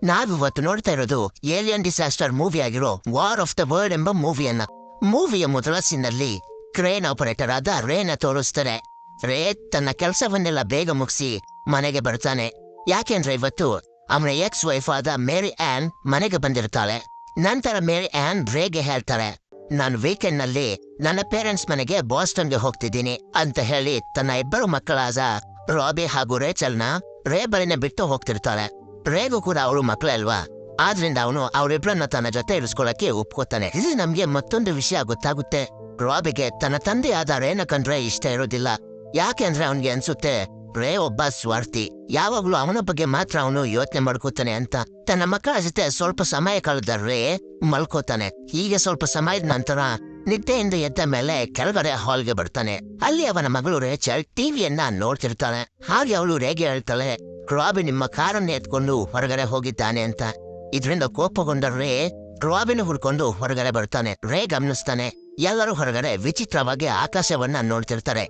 ನಾವಿವತ್ತು ನೋಡ್ತಾ ಇರೋದು ಏಲಿಯನ್ ಡಿಸಾಸ್ಟರ್ ಮೂವಿ ಆಗಿರೋ ವಾರ್ ಆಫ್ ದ ವರ್ಲ್ಡ್ ಎಂಬ ಮೂವಿಯನ್ನ. ಮೂವಿಯ ಮೊದಲ ಸೀನಲ್ಲಿ ಕ್ರೇನ್ ಆಪರೇಟರ್ ಆದ ರೇನ ತೋರಿಸ್ತಾರೆ. ರೇ ತನ್ನ ಕೆಲಸವನ್ನೆಲ್ಲ ಬೇಗ ಮುಗಿಸಿ ಮನೆಗೆ ಬರ್ತಾನೆ. ಯಾಕೆಂದ್ರೆ ಇವತ್ತು ಅವನ ಎಕ್ಸ್ ವೈಫ್ ಆದ ಮೇರಿ ಆನ್ ಮನೆಗೆ ಬಂದಿರ್ತಾಳೆ. ನಂತರ ಮೇರಿ ಆನ್ ರೇಗೆ ಹೇಳ್ತಾರೆ, ನಾನು ವೀಕೆಂಡ್ ನಲ್ಲಿ ನನ್ನ ಪೇರೆಂಟ್ಸ್ ಮನೆಗೆ ಬಾಸ್ಟನ್ಗೆ ಹೋಗ್ತಿದ್ದೀನಿ ಅಂತ ಹೇಳಿ ತನ್ನ ಇಬ್ಬರು ಮಕ್ಕಳಾದ ರಾಬಿ ಹಾಗೂ ರೇಚಲ್ನ ರೇ ಬಳಿನ ಬಿಟ್ಟು ಹೋಗ್ತಿರ್ತಾಳೆ. ರೇಗೂ ಕೂಡ ಅವಳು ಮಕ್ಕಳಲ್ವಾ, ಆದ್ರಿಂದ ಅವನು ಅವರಿಬ್ಬರನ್ನ ತನ್ನ ಜೊತೆ ಇರಿಸ್ಕೊಳ್ಳಕ್ಕೆ ಒಪ್ಕೋತಾನೆ. ಇಲ್ಲಿ ನಮ್ಗೆ ಮತ್ತೊಂದು ವಿಷಯ ಗೊತ್ತಾಗುತ್ತೆ. ರಾಬಿಗೆ ತನ್ನ ತಂದೆಯಾದ ರೇನ ಕಂಡ್ರೆ ಇಷ್ಟ ಇರೋದಿಲ್ಲ. ಯಾಕೆಂದ್ರೆ ಅವನ್ಗೆ ಅನ್ಸುತ್ತೆ ರೇ ಒಬ್ಬ ಸ್ವಾರ್ಥಿ, ಯಾವಾಗ್ಲೂ ಅವನ ಬಗ್ಗೆ ಮಾತ್ರ ಅವನು ಯೋಚನೆ ಮಾಡ್ಕೋತಾನೆ ಅಂತ. ತನ್ನ ಮಕ್ಕಳ ಜೊತೆ ಸ್ವಲ್ಪ ಸಮಯ ಕಳೆದ ರೇ ಮಲ್ಕೋತಾನೆ. ಹೀಗೆ ಸ್ವಲ್ಪ ಸಮಯದ ನಂತರ ನಿದ್ದೆಯಿಂದ ಎದ್ದ ಮೇಲೆ ಕೆಳಗಡೆ ಹಾಲ್ಗೆ ಬರ್ತಾನೆ. ಅಲ್ಲಿ ಅವನ ಮಗಳು ರೇಚಲ್ ಟಿವಿಯನ್ನ ನೋಡ್ತಿರ್ತಾಳೆ. ಹಾಗೆ ಅವಳು ರೇಗೆ ಹೇಳ್ತಾಳೆ, ರಾಬಿ ನಿಮ್ಮ ಕಾರನ್ನ ಎತ್ಕೊಂಡು ಹೊರಗಡೆ ಹೋಗಿದ್ದಾನೆ ಅಂತ. ಇದರಿಂದ ಕೋಪಗೊಂಡ ರೇ ರಾಬಿನ ಹುಡ್ಕೊಂಡು ಹೊರಗಡೆ ಬರ್ತಾನೆ. ರೇ ಗಮನಿಸ್ತಾನೆ, ಎಲ್ಲರೂ ಹೊರಗಡೆ ವಿಚಿತ್ರವಾಗಿ ಆಕಾಶವನ್ನ ನೋಡ್ತಿರ್ತಾರೆ.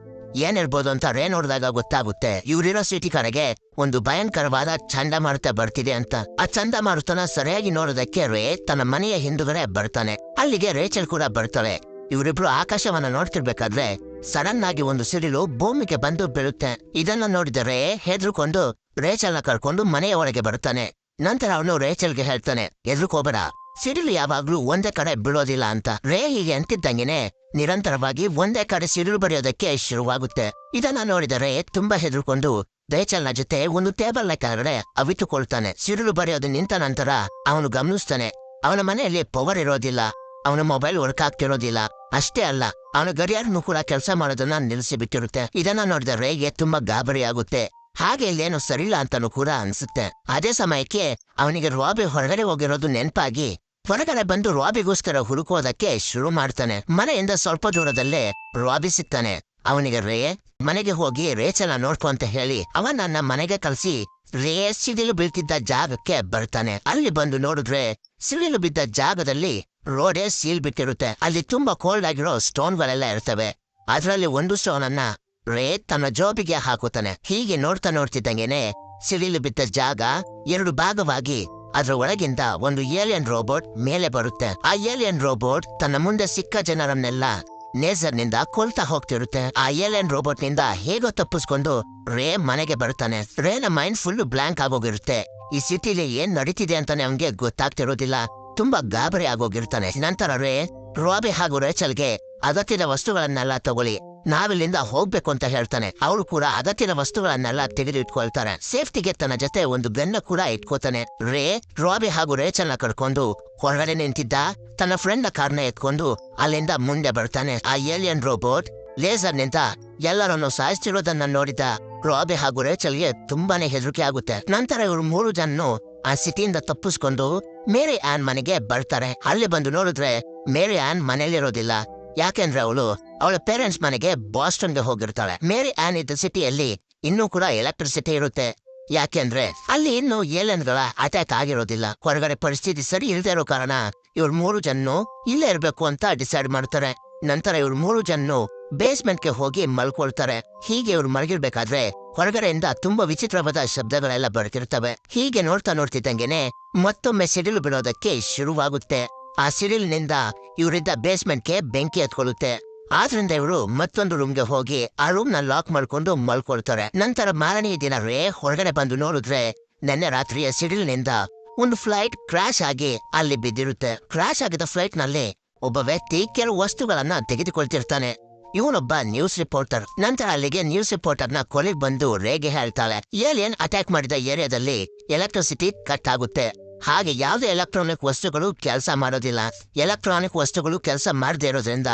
ಏನಿರ್ಬೋದು ಅಂತ ರೇ ನೋಡಿದಾಗ ಗೊತ್ತಾಗುತ್ತೆ, ಇವರಿರೋ ಸಿಟಿ ಕಡೆಗೆ ಒಂದು ಭಯಂಕರವಾದ ಚಂಡಮಾರುತ ಬರ್ತಿದೆ ಅಂತ. ಆ ಚಂಡಮಾರುತನ ಸರಿಯಾಗಿ ನೋಡೋದಕ್ಕೆ ರೇ ತನ್ನ ಮನೆಯ ಹಿಂದುಗಡೆ ಬರ್ತಾನೆ. ಅಲ್ಲಿಗೆ ರೇಚಲ್ ಕೂಡ ಬರ್ತಾಳೆ. ಇವರಿಬ್ರು ಆಕಾಶವನ್ನ ನೋಡ್ತಿರ್ಬೇಕಾದ್ರೆ ಸಡನ್ ಆಗಿ ಒಂದು ಸಿಡಿಲು ಭೂಮಿಗೆ ಬಂದು ಬೀಳುತ್ತೆ. ಇದನ್ನ ನೋಡಿದರೆ ಹೆದರ್ಕೊಂಡು ರೇಚಲ್ನ ಕರ್ಕೊಂಡು ಮನೆಯ ಒಳಗೆ ಬರ್ತಾನೆ. ನಂತರ ಅವನು ರೇಚಲ್ಗೆ ಹೇಳ್ತಾನೆ, ಹೆದರ್ಕೋಬೇಡ, ಸಿಡಿಲು ಯಾವಾಗ್ಲೂ ಒಂದೇ ಕಡೆ ಬೀಳೋದಿಲ್ಲ ಅಂತ. ರೇ ಹೀಗೆ ಅಂತಿದ್ದಂಗೆನೆ ನಿರಂತರವಾಗಿ ಒಂದೇ ಕಡೆ ಸಿಡಿಲು ಬರೆಯೋದಕ್ಕೆ ಶುರುವಾಗುತ್ತೆ. ಇದನ್ನ ನೋಡಿದರೆ ತುಂಬಾ ಹೆದರ್ಕೊಂಡು ರೇಚಲ್ನ ಜೊತೆ ಒಂದು ಟೇಬಲ್ ನ ಕೆಳಗಡೆ ಅವಿತುಕೊಳ್ತಾನೆ. ಸಿಡಿಲು ಬರೆಯೋದು ನಿಂತ ನಂತರ ಅವನು ಗಮನಿಸ್ತಾನೆ, ಅವನ ಮನೆಯಲ್ಲಿ ಪವರ್ ಇರೋದಿಲ್ಲ, ಅವನ ಮೊಬೈಲ್ ವರ್ಕ್ ಆಗ್ತಿರೋದಿಲ್ಲ. ಅಷ್ಟೇ ಅಲ್ಲ, ಅವನ ಗಡಿಯಾರನು ಕೂಡ ಕೆಲಸ ಮಾಡೋದನ್ನ ನಿಲ್ಲಿಸಿ ಬಿಟ್ಟಿರುತ್ತೆ. ಇದನ್ನ ನೋಡಿದ ರೇಗೆ ತುಂಬಾ ಗಾಬರಿ ಆಗುತ್ತೆ. ಹಾಗೆ ಇಲ್ಲೇನೋ ಸರಿಲ್ಲ ಅಂತಾನು ಕೂಡ ಅನ್ಸುತ್ತೆ. ಅದೇ ಸಮಯಕ್ಕೆ ಅವನಿಗೆ ರಾಬಿ ಹೊರಗಡೆ ಹೋಗಿರೋದು ನೆನಪಾಗಿ ಹೊರಗಡೆ ಬಂದು ರಾಬಿಗೋಸ್ಕರ ಹುಡುಕೋದಕ್ಕೆ ಶುರು ಮಾಡ್ತಾನೆ. ಮನೆಯಿಂದ ಸ್ವಲ್ಪ ದೂರದಲ್ಲೇ ರಾಬಿ ಸಿಗ್ತಾನೆ. ಅವನಿಗೆ ರೇ ಮನೆಗೆ ಹೋಗಿ ರೇಚಲ್ನ ನೋಡ್ಕೊ ಅಂತ ಹೇಳಿ ಅವನನ್ನ ಮನೆಗೆ ಕಳಿಸಿ ರೇ ಸಿಡಿಲು ಬೀಳ್ತಿದ್ದ ಜಾಗಕ್ಕೆ ಬರ್ತಾನೆ. ಅಲ್ಲಿ ಬಂದು ನೋಡಿದ್ರೆ ಸಿಡಿಲು ಬಿದ್ದ ಜಾಗದಲ್ಲಿ ರೋಡೇ ಸೀಲ್ ಬಿಟ್ಟಿರುತ್ತೆ. ಅಲ್ಲಿ ತುಂಬಾ ಕೋಲ್ಡ್ ಆಗಿರೋ ಸ್ಟೋನ್ಗಳೆಲ್ಲ ಇರ್ತವೆ. ಅದರಲ್ಲಿ ಒಂದು ಸ್ಟೋನ್ ಅನ್ನ ರೇ ತನ್ನ ಜೋಬಿಗೆ ಹಾಕುತ್ತಾನೆ. ಹೀಗೆ ನೋಡ್ತಿದ್ದಂಗೆನೆ ಸಿಡಿಲು ಬಿದ್ದ ಜಾಗ ಎರಡು ಭಾಗವಾಗಿ ಅದರ ಒಳಗಿಂದ ಒಂದು ಏಲಿಯನ್ ರೋಬೋಟ್ ಮೇಲೆ ಬರುತ್ತೆ. ಆ ಏಲಿಯನ್ ರೋಬೋಟ್ ತನ್ನ ಮುಂದೆ ಸಿಕ್ಕ ಜನರನ್ನೆಲ್ಲ ನೇಸರ್ ನಿಂದ ಕೊಲ್ತಾ ಹೋಗ್ತಿರುತ್ತೆ. ಆ ಏಲಿಯನ್ ರೋಬೋಟ್ ನಿಂದ ಹೇಗೋ ತಪ್ಪಿಸ್ಕೊಂಡು ರೇ ಮನೆಗೆ ಬರ್ತಾನೆ. ರೇನ ಮೈಂಡ್ ಫುಲ್ ಬ್ಲಾಂಕ್ ಆಗೋಗಿರುತ್ತೆ. ಈ ಸಿಟಿಲಿ ಏನ್ ನಡೀತಿದೆ ಅಂತಾನೆ ಅವನ್ಗೆ ಗೊತ್ತಾಗ್ತಿರೋದಿಲ್ಲ. ತುಂಬಾ ಗಾಬರಿ ಆಗೋಗಿರ್ತಾನೆ. ನಂತರ ರೇ ರಾಬಿ ಹಾಗೂ ರೇಚಲ್ಗೆ ಅಗತ್ಯದ ವಸ್ತುಗಳನ್ನೆಲ್ಲ ತಗೊಳ್ಳಿ, ನಾವಿಲ್ಲಿಂದ ಹೋಗ್ಬೇಕು ಅಂತ ಹೇಳ್ತಾನೆ. ಅವಳು ಕೂಡ ಅಗತ್ಯದ ವಸ್ತುಗಳನ್ನೆಲ್ಲ ತೆಗೆದು ಇಟ್ಕೊಳ್ತಾರೆ. ಸೇಫ್ಟಿಗೆ ತನ್ನ ಜೊತೆ ಒಂದು ಗನ್ನ ಕೂಡ ಇಟ್ಕೋತಾನೆ. ರೇ ರಾಬಿ ಹಾಗೂ ರೇಚಲ್ನ ಕರ್ಕೊಂಡು ಹೊರಗಡೆ ನಿಂತಿದ್ದ ತನ್ನ ಫ್ರೆಂಡ್ ನ ಕಾರ್ನ ಎತ್ಕೊಂಡು ಅಲ್ಲಿಂದ ಮುಂದೆ ಬರ್ತಾನೆ. ಆ ಏಲಿಯನ್ ರೋಬೋಟ್ ಲೇಸರ್ ನಿಂದ ಎಲ್ಲರನ್ನು ಸಾಯಿಸ್ತಿರೋದನ್ನ ನೋಡಿದ ರಾಬಿ ಹಾಗೂ ರೇಚಲ್ಗೆ ತುಂಬಾನೇ ಹೆದರಿಕೆ ಆಗುತ್ತೆ. ನಂತರ ಇವರು ಮೂರು ಜನನು ಆ ಸಿಟಿಯಿಂದ ತಪ್ಪಿಸ್ಕೊಂಡು ಮೇರಿ ಆನ್ ಮನೆಗೆ ಬರ್ತಾರೆ. ಅಲ್ಲಿ ಬಂದು ನೋಡಿದ್ರೆ ಮೇರಿ ಆನ್ ಮನೇಲಿರೋದಿಲ್ಲ. ಯಾಕೆಂದ್ರೆ ಅವಳ ಪೇರೆಂಟ್ಸ್ ಮನೆಗೆ ಬಾಸ್ಟನ್ಗೆ ಹೋಗಿರ್ತಾಳೆ. ಮೇರಿ ಆನ್ ಇದ್ದ ಸಿಟಿಯಲ್ಲಿ ಇನ್ನೂ ಕೂಡ ಎಲೆಕ್ಟ್ರಿಸಿಟಿ ಇರುತ್ತೆ. ಯಾಕೆಂದ್ರೆ ಅಲ್ಲಿ ಇನ್ನು ಏಲಿಯನ್ಗಳ ಅಟ್ಯಾಕ್ ಆಗಿರೋದಿಲ್ಲ. ಹೊರಗಡೆ ಪರಿಸ್ಥಿತಿ ಸರಿ ಇಲ್ಲದೆ ಇರೋ ಕಾರಣ ಇವ್ರು ಮೂರು ಜನನು ಇಲ್ಲೇ ಇರ್ಬೇಕು ಅಂತ ಡಿಸೈಡ್ ಮಾಡ್ತಾರೆ. ನಂತರ ಇವ್ರು ಮೂರು ಜನನು ಬೇಸ್ಮೆಂಟ್ಗೆ ಹೋಗಿ ಮಲ್ಕೊಳ್ತಾರೆ. ಹೀಗೆ ಇವ್ರು ಮಲಗಿರ್ಬೇಕಾದ್ರೆ ಹೊರಗಡೆಯಿಂದ ತುಂಬಾ ವಿಚಿತ್ರವಾದ ಶಬ್ದಗಳೆಲ್ಲ ಬರ್ತಿರ್ತವೆ. ಹೀಗೆ ನೋಡ್ತಿದ್ದಂಗೆನೆ ಮತ್ತೊಮ್ಮೆ ಸಿಡಿಲು ಬಿಡೋದಕ್ಕೆ ಶುರುವಾಗುತ್ತೆ. ಆ ಸಿಡಿಲಿನಿಂದ ಇವರಿದ್ದ ಬೇಸ್ಮೆಂಟ್ಗೆ ಬೆಂಕಿ ಹತ್ಕೊಳ್ಳುತ್ತೆ. ಆದ್ರಿಂದ ಇವರು ಮತ್ತೊಂದು ರೂಮ್ಗೆ ಹೋಗಿ ಆ ರೂಮ್ ನ ಲಾಕ್ ಮಾಡ್ಕೊಂಡು ಮಲ್ಕೊಳ್ತಾರೆ. ನಂತರ ಮಾರನೇ ದಿನ ರೇ ಹೊರಗಡೆ ಬಂದು ನೋಡಿದ್ರೆ ನೆನ್ನೆ ರಾತ್ರಿಯ ಸಿಡಿಲಿನಿಂದ ಒಂದು ಫ್ಲೈಟ್ ಕ್ರಾಶ್ ಆಗಿ ಅಲ್ಲಿ ಬಿದ್ದಿರುತ್ತೆ. ಕ್ರಾಶ್ ಆಗಿದ್ದ ಫ್ಲೈಟ್ ನಲ್ಲಿ ಒಬ್ಬ ವ್ಯಕ್ತಿ ಕೆಲವು ವಸ್ತುಗಳನ್ನ ತೆಗೆದುಕೊಳ್ತಿರ್ತಾನೆ. ಇವನೊಬ್ಬ ನ್ಯೂಸ್ ರಿಪೋರ್ಟರ್. ನಂತರ ಅಲ್ಲಿಗೆ ನ್ಯೂಸ್ ರಿಪೋರ್ಟರ್ ನ ಕೊಲೆಗೆ ಬಂದು ರೇಗೆ ಹೇಳ್ತಾಳೆ, ಏಲಿಯನ್ ಅಟ್ಯಾಕ್ ಮಾಡಿದ ಏರಿಯಾದಲ್ಲಿ ಎಲೆಕ್ಟ್ರಿಸಿಟಿ ಕಟ್ ಆಗುತ್ತೆ. ಹಾಗೆ ಯಾವುದೇ ಎಲೆಕ್ಟ್ರಾನಿಕ್ ವಸ್ತುಗಳು ಕೆಲಸ ಮಾಡೋದಿಲ್ಲ. ಎಲೆಕ್ಟ್ರಾನಿಕ್ ವಸ್ತುಗಳು ಕೆಲಸ ಮಾಡದೇ ಇರೋದ್ರಿಂದ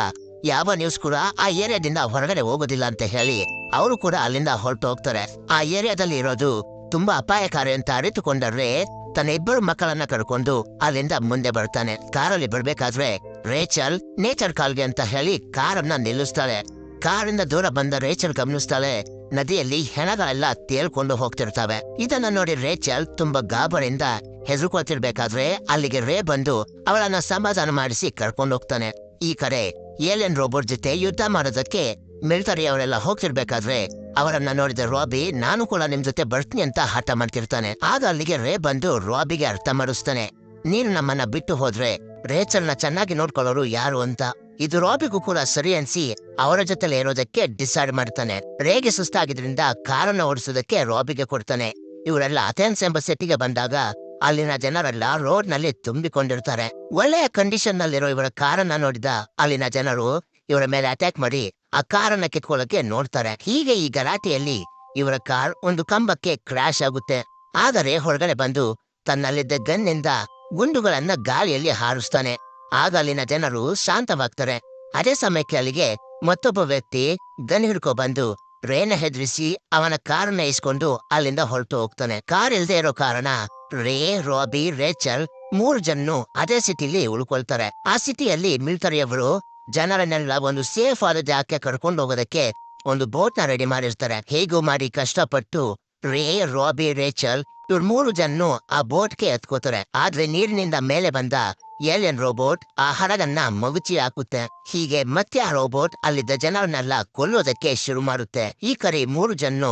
ಯಾವ ನ್ಯೂಸ್ ಕೂಡ ಆ ಏರಿಯಾದಿಂದ ಹೊರಗಡೆ ಹೋಗೋದಿಲ್ಲ ಅಂತ ಹೇಳಿ ಅವರು ಕೂಡ ಅಲ್ಲಿಂದ ಹೊರಟು ಹೋಗ್ತಾರೆ. ಆ ಏರಿಯಾದಲ್ಲಿ ಇರೋದು ತುಂಬಾ ಅಪಾಯಕಾರಿ ಅಂತ ಅರಿತುಕೊಂಡ್ರೆ ತನ್ನ ಇಬ್ಬರು ಮಕ್ಕಳನ್ನ ಕರ್ಕೊಂಡು ಅಲ್ಲಿಂದ ಮುಂದೆ ಬರ್ತಾನೆ. ಕಾರಲ್ಲಿ ಬರ್ಬೇಕಾದ್ರೆ ರೇಚಲ್ ನೇಚರ್ ಕಾಲ್ಗೆ ಅಂತ ಹೇಳಿ ಕಾರನ್ನ ನಿಲ್ಲಿಸ್ತಾಳೆ. ಕಾರಿಂದ ದೂರ ಬಂದ ರೇಚಲ್ ಗಮನಿಸ್ತಾಳೆ, ನದಿಯಲ್ಲಿ ಹೆಣಗಳೆಲ್ಲ ತೇಲ್ಕೊಂಡು ಹೋಗ್ತಿರ್ತವೆ. ಇದನ್ನ ನೋಡಿ ರೇಚಲ್ ತುಂಬಾ ಗಾಬರಿಯಿಂದ ಹೆದರ್ಕೊಳ್ತಿರ್ಬೇಕಾದ್ರೆ ಅಲ್ಲಿಗೆ ರೇ ಬಂದು ಅವಳನ್ನ ಸಮಾಧಾನ ಮಾಡಿಸಿ ಕರ್ಕೊಂಡು ಹೋಗ್ತಾನೆ. ಈ ಕಡೆ ಏಲಿಯನ್ ರೋಬೋಟ್ ಜೊತೆ ಯುದ್ಧ ಮಾಡೋದಕ್ಕೆ ಮಿಲಿಟರಿ ಅವರೆಲ್ಲ ಹೋಗ್ತಿರ್ಬೇಕಾದ್ರೆ ಅವರನ್ನ ನೋಡಿದ ರಾಬಿ ನಾನು ಕೂಡ ನಿಮ್ ಜೊತೆ ಬರ್ತೀನಿ ಅಂತ ಹಠ ಮಾಡ್ತಿರ್ತಾನೆ. ಆಗ ಅಲ್ಲಿಗೆ ರೇ ಬಂದು ರಾಬಿಗೆ ಅರ್ಥ ಮಾಡಿಸ್ತಾನೆ, ನೀನು ನಮ್ಮನ್ನ ಬಿಟ್ಟು ಹೋದ್ರೆ ರೇಚಲ್ನ ಚೆನ್ನಾಗಿ ನೋಡ್ಕೊಳ್ಳೋರು ಯಾರು ಅಂತ. ಇದು ರಾಬಿಗೂ ಕೂಡ ಸರಿ ಅನ್ಸಿ ಅವರ ಜೊತೆಲೆ ಇರೋದಕ್ಕೆ ಡಿಸೈಡ್ ಮಾಡ್ತಾನೆ. ರೇಗೆ ಸುಸ್ತಾಗಿದ್ರಿಂದ ಕಾರನ್ನ ಓಡಿಸೋದಕ್ಕೆ ರಾಬಿಗೆ ಕೊಡ್ತಾನೆ. ಇವರೆಲ್ಲ ಅಥೆನ್ಸ್ ಎಂಬ ಸಿಟಿಗೆ ಬಂದಾಗ ಅಲ್ಲಿನ ಜನರೆಲ್ಲ ರೋಡ್ ನಲ್ಲಿ ತುಂಬಿಕೊಂಡಿರ್ತಾರೆ. ಒಳ್ಳೆಯ ಕಂಡೀಷನ್ ನಲ್ಲಿರೋ ಇವರ ಕಾರನ್ನ ನೋಡಿದ ಅಲ್ಲಿನ ಜನರು ಇವರ ಮೇಲೆ ಅಟ್ಯಾಕ್ ಮಾಡಿ ಆ ಕಾರನ್ನ ಕಿತ್ಕೊಳ್ಳೋಕೆ ನೋಡ್ತಾರೆ. ಹೀಗೆ ಈ ಗಲಾಟೆಯಲ್ಲಿ ಇವರ ಕಾರ್ ಒಂದು ಕಂಬಕ್ಕೆ ಕ್ರಾಶ್ ಆಗುತ್ತೆ. ಆದರೆ ಹೊರಗಡೆ ಬಂದು ತನ್ನಲ್ಲಿದ್ದ ಗನ್ನಿಂದ ಗುಂಡುಗಳನ್ನ ಗಾಳಿಯಲ್ಲಿ ಹಾರಿಸ್ತಾನೆ. ಆಗ ಅಲ್ಲಿನ ಜನರು ಶಾಂತವಾಗ್ತಾರೆ. ಅದೇ ಸಮಯಕ್ಕೆ ಅಲ್ಲಿಗೆ ಮತ್ತೊಬ್ಬ ವ್ಯಕ್ತಿ ಗನ್ ಹಿಡ್ಕೊ ಬಂದು ರೇನ ಹೆದರಿಸಿ ಅವನ ಕಾರನ್ನ ಇಸ್ಕೊಂಡು ಅಲ್ಲಿಂದ ಹೊರಟು ಹೋಗ್ತಾನೆ. ಕಾರ್ ಇಲ್ದೇ ಇರೋ ಕಾರಣ ರೇ, ರಾಬಿ, ರೇಚಲ್ 3 ಜನ ಅದೇ ಸಿಟಿಲಿ ಉಳ್ಕೊಳ್ತಾರೆ. ಆ ಸಿಟಿಯಲ್ಲಿ ಮಿಲಿಟರಿಯವರು ಜನರನ್ನೆಲ್ಲ ಒಂದು ಸೇಫ್ ಆದ ಜಾಗಕ್ಕೆ ಕರ್ಕೊಂಡು ಹೋಗೋದಕ್ಕೆ ಒಂದು ಬೋಟ್ ನ ರೆಡಿ ಮಾಡಿರ್ತಾರೆ. ಹೇಗೂ ಮಾಡಿ ಕಷ್ಟಪಟ್ಟು ರೇ, ರಾಬಿ, ರೇಚಲ್ ಇವ್ರ 3 ಜನ ಆ ಬೋಟ್ಗೆ ಎತ್ಕೋತಾರೆ. ಆದ್ರೆ ನೀರಿನಿಂದ ಮೇಲೆ ಬಂದ ಏಲಿಯನ್ ರೋಬೋಟ್ ಆ ಹಡಗನ್ನ ಮಗುಚಿ ಹಾಕುತ್ತೆ. ಹೀಗೆ ಮತ್ತೆ ಆ ರೋಬೋಟ್ ಅಲ್ಲಿದ್ದ ಜನರನ್ನೆಲ್ಲ ಕೊಲ್ಲೋದಕ್ಕೆ ಶುರು ಮಾಡುತ್ತೆ. ಈ ಕಡೆ 3 ಜನ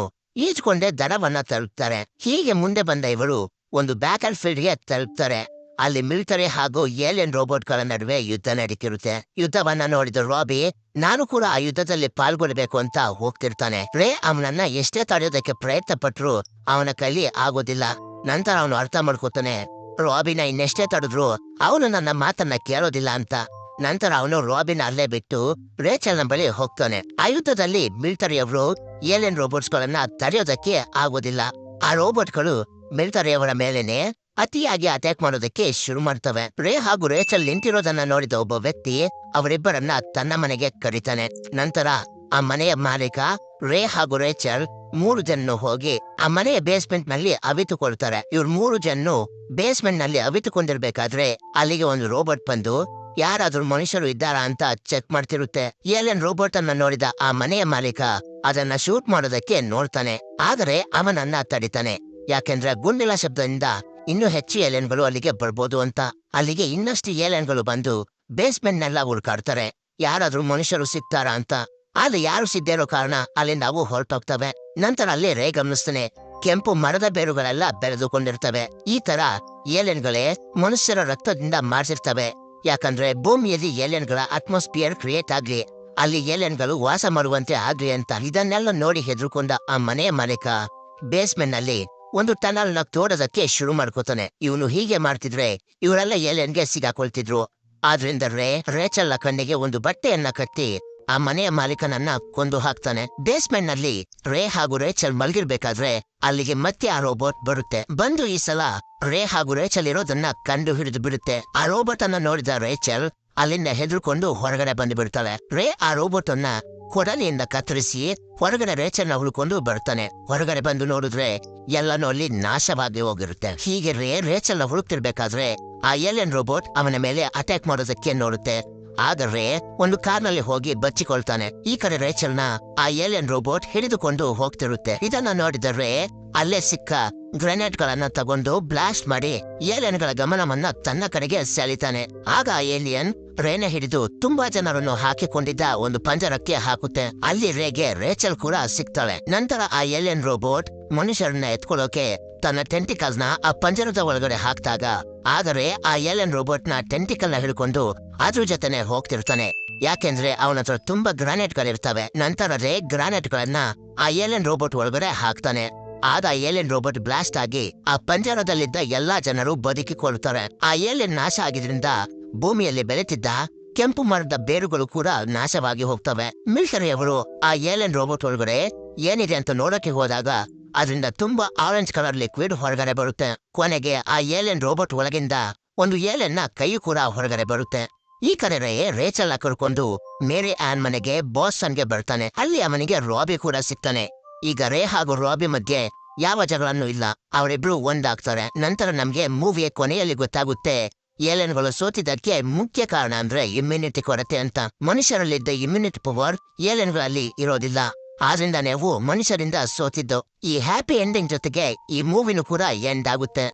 ಈಜ್ಕೊಂಡೆ ದಡವನ್ನ ತಲುಪ್ತಾರೆ. ಹೀಗೆ ಮುಂದೆ ಬಂದ ಇವರು ಒಂದು ಬ್ಯಾಟಲ್ ಫೀಲ್ಡ್ಗೆ ತಲುಪ್ತಾರೆ. ಅಲ್ಲಿ ಮಿಲಿಟರಿ ಹಾಗೂ ಏಲಿಯನ್ ರೋಬೋಟ್ಗಳ ನಡುವೆ ಯುದ್ಧ ನಡೀತಿರುತ್ತೆ. ಯುದ್ಧವನ್ನ ನೋಡಿದ ರಾಬಿ ನಾನು ಕೂಡ ಆ ಯುದ್ಧದಲ್ಲಿ ಪಾಲ್ಗೊಳ್ಬೇಕು ಅಂತ ಹೋಗ್ತಿರ್ತಾನೆ. ರೇ ಅವನನ್ನ ಎಷ್ಟೇ ತಡೆಯೋದಕ್ಕೆ ಪ್ರಯತ್ನ ಪಟ್ರು ಅವನ ಕೈಲಿ ಆಗೋದಿಲ್ಲ. ನಂತರ ಅವನು ಅರ್ಥ ಮಾಡ್ಕೋತಾನೆ ರಾಬಿನ ಇನ್ನೆಷ್ಟೇ ತಡೆದ್ರು ಅವನು ನನ್ನ ಮಾತನ್ನ ಕೇಳೋದಿಲ್ಲ ಅಂತ. ನಂತರ ಅವನು ರಾಬಿನ ಅಲ್ಲೇ ಬಿಟ್ಟು ರೇಚಲ್ನ ಬಳಿ ಹೋಗ್ತಾನೆ. ಆ ಯುದ್ಧದಲ್ಲಿ ಮಿಲಿಟರಿಯವರು ಏಲಿಯನ್ ರೋಬೋಟ್ಸ್ಗಳನ್ನ ತಡೆಯೋದಕ್ಕೆ ಆಗೋದಿಲ್ಲ. ಆ ರೋಬೋಟ್ಗಳು ಮಿಲಿಟರಿಯವರ ಮೇಲೇನೆ ಅತಿಯಾಗಿ ಅಟ್ಯಾಕ್ ಮಾಡೋದಕ್ಕೆ ಶುರು ಮಾಡ್ತವೆ. ರೇ ಹಾಗೂ ರೇಚಲ್ ನಿಂತಿರೋದನ್ನ ನೋಡಿದ ಒಬ್ಬ ವ್ಯಕ್ತಿ ಅವರಿಬ್ಬರನ್ನ ತನ್ನ ಮನೆಗೆ ಕರೀತಾನೆ. ನಂತರ ಆ ಮನೆಯ ಮಾಲೀಕ ರೇ ಹಾಗೂ ರೇಚಲ್ 3 ಜನ ಹೋಗಿ ಆ ಮನೆಯ ಬೇಸ್ಮೆಂಟ್ ನಲ್ಲಿ ಅವಿತುಕೊಳ್ತಾರೆ. ಇವ್ರು 3 ಜನ ಬೇಸ್ಮೆಂಟ್ ನಲ್ಲಿ ಅವಿತುಕೊಂಡಿರ್ಬೇಕಾದ್ರೆ ಅಲ್ಲಿಗೆ ಒಂದು ರೋಬೋಟ್ ಬಂದು ಯಾರಾದ್ರೂ ಮನುಷ್ಯರು ಇದ್ದಾರಾ ಅಂತ ಚೆಕ್ ಮಾಡ್ತಿರುತ್ತೆ. ಏಲಿಯನ್ ರೋಬೋಟ್ ಅನ್ನ ನೋಡಿದ ಆ ಮನೆಯ ಮಾಲೀಕ ಅದನ್ನ ಶೂಟ್ ಮಾಡೋದಕ್ಕೆ ನೋಡ್ತಾನೆ. ಆದರೆ ಅವನನ್ನ ತಡಿತಾನೆ. ಯಾಕೆಂದ್ರೆ ಗುಂಡಿನ ಶಬ್ದದಿಂದ ಇನ್ನೂ ಹೆಚ್ಚು ಏಲಿಯನ್ಗಳು ಅಲ್ಲಿಗೆ ಬರ್ಬೋದು ಅಂತ. ಅಲ್ಲಿಗೆ ಇನ್ನಷ್ಟು ಏಲಿಯನ್ಗಳು ಬಂದು ಬೇಸ್ಮೆಂಟ್ ನೆಲ್ಲ ಹುಡ್ಕಾಡ್ತಾರೆ, ಯಾರಾದ್ರೂ ಮನುಷ್ಯರು ಸಿಗ್ತಾರಾ ಅಂತ. ಆದ್ರೆ ಯಾರು ಸಿಗದೇ ಇರೋ ಕಾರಣ ಅಲ್ಲಿಂದ ಅವು ಹೊರಟೋಗ್ತವೆ. ನಂತರ ಅಲ್ಲಿ ರೇ ಗಮನಿಸ್ತಾನೆ, ಕೆಂಪು ಮರದ ಬೇರುಗಳೆಲ್ಲ ಬೆಳೆದುಕೊಂಡಿರ್ತವೆ. ಈ ತರ ಏಲಿಯನ್ಗಳೇ ಮನುಷ್ಯರ ರಕ್ತದಿಂದ ಮಾಡಿಸಿರ್ತವೆ. ಯಾಕಂದ್ರೆ ಭೂಮಿಯಲ್ಲಿ ಏಲಿಯನ್ಗಳ ಅಟ್ಮಾಸ್ಫಿಯರ್ ಕ್ರಿಯೇಟ್ ಆಗ್ಲಿ, ಅಲ್ಲಿ ಏಲಿಯನ್ಗಳು ವಾಸ ಮಾಡುವಂತೆ ಆಗ್ಲಿ ಅಂತ. ಇದನ್ನೆಲ್ಲ ನೋಡಿ ಹೆದರ್ಕೊಂಡ ಆ ಮನೆಯ ಮಾಲೀಕ ಬೇಸ್ಮೆಂಟ್ ನಲ್ಲಿ ಒಂದು ಟನಲ್ ನ ತೋಡೋದಕ್ಕೆ ಶುರು ಮಾಡ್ಕೋತಾನೆ. ಇವನು ಹೀಗೆ ಮಾಡ್ತಿದ್ರೆ ಇವರೆಲ್ಲ ಏಲಿಯನ್ಗೆ ಸಿಗಾಕೊಳ್ತಿದ್ರು. ಆದ್ರಿಂದ ರೇಚಲ್ ಕಣ್ಣಿಗೆ ಒಂದು ಬಟ್ಟೆಯನ್ನ ಕಟ್ಟಿ ಆ ಮನೆಯ ಮಾಲೀಕನನ್ನ ಕೊಂದು ಹಾಕ್ತಾನೆ. ಬೇಸ್ಮೆಂಟ್ ನಲ್ಲಿ ರೇ ಹಾಗೂ ರೇಚಲ್ ಮಲಗಿರ್ಬೇಕಾದ್ರೆ ಅಲ್ಲಿಗೆ ಮತ್ತೆ ಆ ರೋಬೋಟ್ ಬರುತ್ತೆ. ಬಂದು ಈ ಸಲ ರೇ ಹಾಗೂ ರೇಚಲ್ ಇರೋದನ್ನ ಕಂಡು ಹಿಡಿದು ಬಿಡುತ್ತೆ. ಆ ರೋಬೋಟ್ ಅನ್ನ ನೋಡಿದ ರೇಚಲ್ ಅಲ್ಲಿಂದ ಹೆದರ್ಕೊಂಡು ಹೊರಗಡೆ ಬಂದು ಬಿಡ್ತಾಳೆ. ರೇ ಆ ರೋಬೋಟ್ ಅನ್ನ ಕೊಡಲಿಯಿಂದ ಕತ್ತರಿಸಿ ಹೊರಗಡೆ ರೇಚಲ್ನ ಹುಡ್ಕೊಂಡು ಬರ್ತಾನೆ. ಹೊರಗಡೆ ಬಂದು ನೋಡಿದ್ರೆ ಎಲ್ಲನೂ ಅಲ್ಲಿ ನಾಶವಾಗಿ ಹೋಗಿರುತ್ತೆ. ಹೀಗೆ ರೇಚಲ್ನ ಹುಡುಕ್ತಿರ್ಬೇಕಾದ್ರೆ ಆ ಏಲಿಯನ್ ರೋಬೋಟ್ ಅವನ ಮೇಲೆ ಅಟ್ಯಾಕ್ ಮಾಡೋದಕ್ಕೆ ನೋಡುತ್ತೆ. ಆದರೆ ಒಂದು ಕಾರ್ನಲ್ಲಿ ಹೋಗಿ ಬಚ್ಚಿಕೊಳ್ತಾನೆ. ಈ ಕಡೆ ರೇಚಲ್ನ ಆ ಏಲಿಯನ್ ರೋಬೋಟ್ ಹಿಡಿದುಕೊಂಡು ಹೋಗ್ತಿರುತ್ತೆ. ಇದನ್ನ ನೋಡಿದರೆ ಅಲ್ಲೇ ಸಿಕ್ಕ ಗ್ರೆನೇಡ್ ಗಳನ್ನ ತಗೊಂಡು ಬ್ಲಾಸ್ಟ್ ಮಾಡಿ ಏಲಿಯನ್ಗಳ ಗಮನವನ್ನ ತನ್ನ ಕಡೆಗೆ ಸೆಳಿತಾನೆ. ಆಗ ಆ ಏಲಿಯನ್ ರೇನ ಹಿಡಿದು ತುಂಬಾ ಜನರನ್ನು ಹಾಕಿಕೊಂಡಿದ್ದ ಒಂದು ಪಂಜರಕ್ಕೆ ಹಾಕುತ್ತೆ. ಅಲ್ಲಿ ರೇಗೆ ರೇಚಲ್ ಕೂಡ ಸಿಗ್ತಾಳೆ. ನಂತರ ಆ ಏಲಿಯನ್ ರೋಬೋಟ್ ಮನುಷ್ಯರನ್ನ ಎತ್ಕೊಳ್ಳೋಕೆ ತನ್ನ ಟೆಂಟಿಕಲ್ಸ್ ನ ಆ ಪಂಜರದ ಒಳಗಡೆ ಹಾಕ್ದಾಗ ಆದರೆ ಆ ಏಲಿಯನ್ ರೋಬೋಟ್ ನ ಟೆಂಟಿಕಲ್ ನ ಹಿಡ್ಕೊಂಡು ಅದ್ರ ಜೊತೆನೆ ಹೋಗ್ತಿರ್ತಾನೆ. ಯಾಕೆಂದ್ರೆ ಅವನ ಹತ್ರ ತುಂಬಾ ಗ್ರಾನೈಟ್ ಗಳಿರ್ತವೆ. ನಂತರ ರೇ ಗ್ರಾನೈಟ್ ಗಳನ್ನ ಆ ಏಲಿಯನ್ ರೋಬೋಟ್ ಒಳಗಡೆ ಹಾಕ್ತಾನೆ. ಆಗ ಏಲಿಯನ್ ರೋಬೋಟ್ ಬ್ಲಾಸ್ಟ್ ಆಗಿ ಆ ಪಂಜರದಲ್ಲಿದ್ದ ಎಲ್ಲಾ ಜನರು ಬದುಕಿಕೊಳ್ತಾರೆ. ಆ ಏಲಿಯನ್ ನಾಶ ಆಗಿದ್ರಿಂದ ಭೂಮಿಯಲ್ಲಿ ಬೆಳೆತಿದ್ದ ಕೆಂಪು ಮರದ ಬೇರುಗಳು ಕೂಡ ನಾಶವಾಗಿ ಹೋಗ್ತವೆ. ಮಿಲಿಟರಿಯವರು ಆ ಏಲಿಯನ್ ರೋಬೋಟ್ ಒಳಗಡೆ ಏನಿದೆ ಅಂತ ನೋಡಕ್ಕೆ ಹೋದಾಗ ಅದರಿಂದ ತುಂಬಾ ಆರೆಂಜ್ ಕಲರ್ ಲಿಕ್ವಿಡ್ ಹೊರಗಡೆ ಬರುತ್ತೆ. ಕೊನೆಗೆ ಆ ಏಲಿಯನ್ ರೋಬೋಟ್ ಒಳಗಿಂದ ಒಂದು ಏಲಿಯನ್ನ ಕೈ ಕೂಡ ಹೊರಗಡೆ ಬರುತ್ತೆ. ಈ ಕಡೆ ರೇಚಲ್ ಕರ್ಕೊಂಡು ಮೇರಿ ಆನ್ ಮನೆಗೆ ಬಾಸ್ಟನ್ಗೆ ಬರ್ತಾನೆ. ಅಲ್ಲಿ ಅವನಿಗೆ ರಾಬಿ ಕೂಡ ಸಿಗ್ತಾನೆ. ಈಗ ರೇ ಹಾಗೂ ರಾಬಿ ಮಧ್ಯೆ ಯಾವ ಜಗಳನ್ನೂ ಇಲ್ಲ, ಅವರಿಬ್ರು ಒಂದಾಗ್ತಾರೆ. ನಂತರ ನಮ್ಗೆ ಮೂವಿಯ ಕೊನೆಯಲ್ಲಿ ಗೊತ್ತಾಗುತ್ತೆ ಏಲಿಯನ್ಗಳು ಸೋತಿದ್ದಕ್ಕೆ ಮುಖ್ಯ ಕಾರಣ ಅಂದ್ರೆ ಇಮ್ಯುನಿಟಿ ಕೊರತೆ ಅಂತ. ಮನುಷ್ಯರಲ್ಲಿದ್ದ ಇಮ್ಯುನಿಟಿ ಪವರ್ ಏಲಿಯನ್ಗಳಲ್ಲಿ ಇರೋದಿಲ್ಲ. ಆದ್ರಿಂದ ನಾವು ಮನುಷ್ಯರಿಂದ ಸೋತಿದ್ದು. ಈ ಹ್ಯಾಪಿ ಎಂಡಿಂಗ್ ಜೊತೆಗೆ ಈ ಮೂವಿನೂ ಕೂಡ ಎಂಡ್ ಆಗುತ್ತೆ.